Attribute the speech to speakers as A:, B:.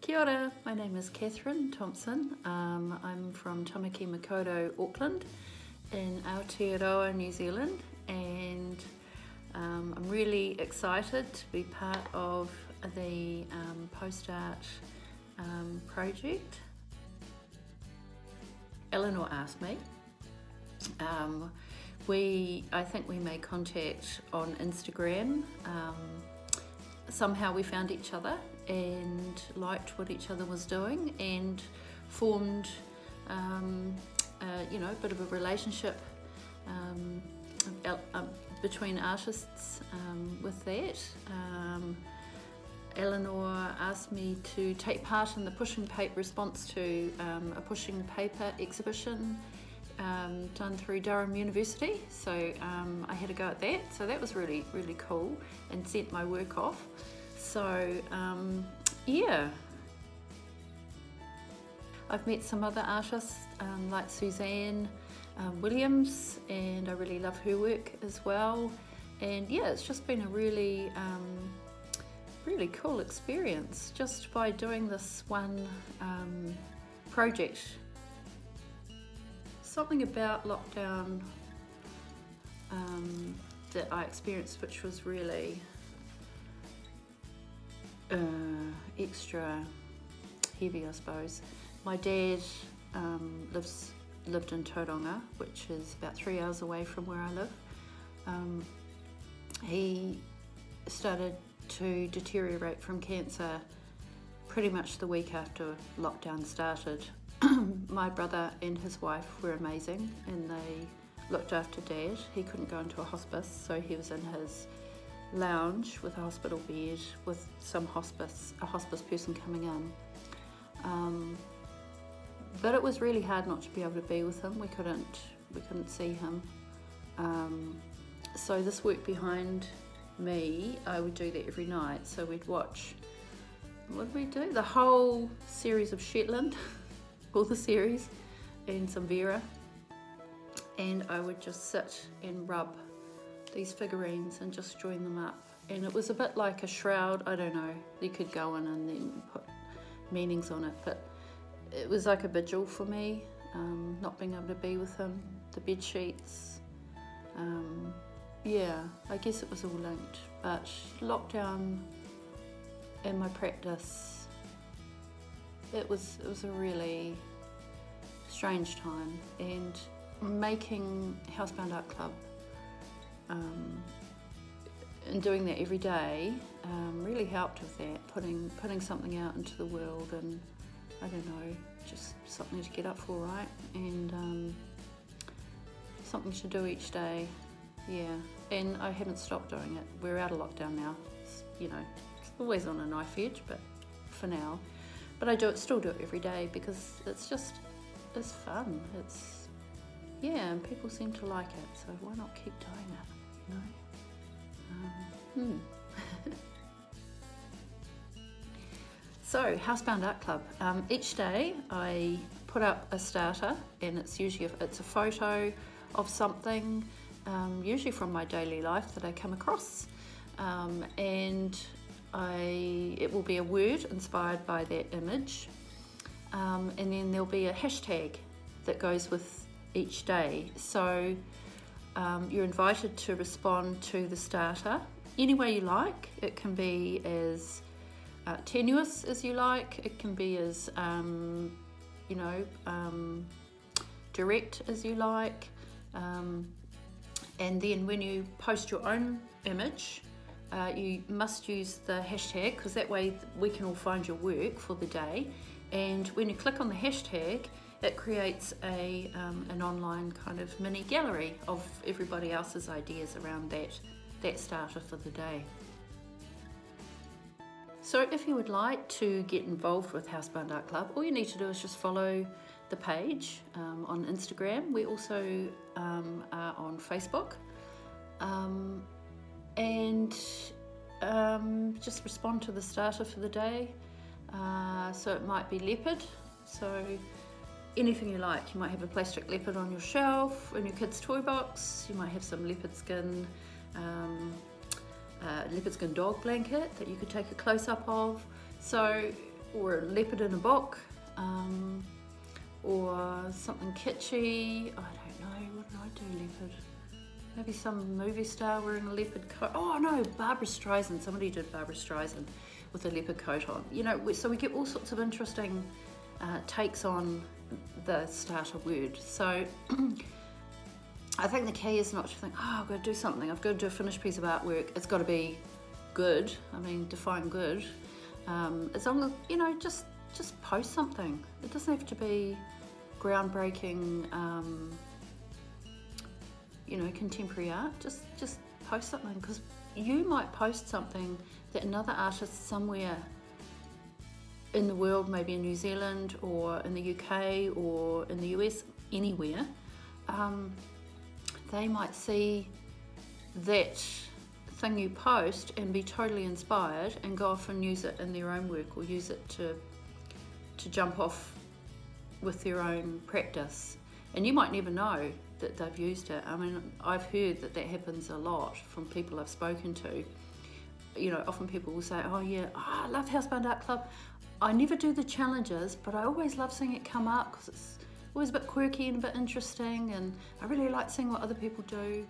A: Kia ora, my name is Catherine Thomson. I'm from Tamaki Makaurau, Auckland, in Aotearoa, New Zealand, and I'm really excited to be part of the post-art project. Eleanor asked me. I think we made contact on Instagram. Somehow we found each other and liked what each other was doing and formed a bit of a relationship between artists with that. Eleanor asked me to take part in the pushing paper response to a pushing paper exhibition done through Durham University, so I had a go at that, so that was really cool, and sent my work off. So yeah, I've met some other artists like Suzanne Williams, and I really love her work as well, and yeah, it's just been a really cool experience just by doing this one project. Something about lockdown that I experienced, which was really extra heavy, I suppose. My dad lived in Tauranga, which is about 3 hours away from where I live. He started to deteriorate from cancer pretty much the week after lockdown started. My brother and his wife were amazing, and they looked after Dad. He couldn't go into a hospice, so he was in his lounge with a hospital bed with a hospice person coming in. But it was really hard not to be able to be with him. We couldn't see him. So this work behind me, I would do that every night. So we'd watch, what did we do? The whole series of Shetland. All the series, and some Vera, and I would just sit and rub these figurines and just join them up, and it was a bit like a shroud. I don't know, you could go in and then put meanings on it, but it was like a vigil for me, not being able to be with him. The bed sheets, yeah, I guess it was all linked, but lockdown and my practice, it was a really strange time, and making Housebound Art Club and doing that every day really helped with that, putting something out into the world, and I don't know, just something to get up for, right? And something to do each day, yeah. And I haven't stopped doing it. We're out of lockdown now. It's always on a knife edge, but for now. But I still do it every day because it's fun. And people seem to like it, so why not keep doing it, So, Housebound Art Club. Each day I put up a starter, and it's usually a photo of something, usually from my daily life that I come across, and it will be a word inspired by that image, and then there'll be a hashtag that goes with each day. So you're invited to respond to the starter any way you like. It can be as tenuous as you like. It can be as direct as you like. And then when you post your own image, you must use the hashtag, because that way we can all find your work for the day. And when you click on the hashtag, it creates an online kind of mini gallery of everybody else's ideas around that starter for the day. So if you would like to get involved with Housebound Art Club, all you need to do is just follow the page on Instagram. We also are on Facebook. And just respond to the starter for the day. So it might be leopard, so anything you like. You might have a plastic leopard on your shelf, in your kid's toy box. You might have some leopard skin dog blanket that you could take a close-up of. So or a leopard in a book, or something kitschy. I don't know, what did I do, leopard? Maybe some movie star wearing a leopard coat. Oh no, Barbara Streisand, somebody did Barbara Streisand with a leopard coat on. You know, so we get all sorts of interesting takes on the starter word. So I think the key is not to think, oh, I've got to do something, I've got to do a finished piece of artwork, it's got to be good. I mean, define good. As long as, you know, just post something. It doesn't have to be groundbreaking, you know, contemporary art. Just post something, because you might post something that another artist somewhere in the world, maybe in New Zealand or in the UK or in the US, anywhere, they might see that thing you post and be totally inspired and go off and use it in their own work, or use it to jump off with their own practice. And you might never know that they've used it. I mean, I've heard that happens a lot from people I've spoken to. You know, often people will say, oh yeah, I love Housebound Art Club. I never do the challenges, but I always love seeing it come up because it's always a bit quirky and a bit interesting, and I really like seeing what other people do.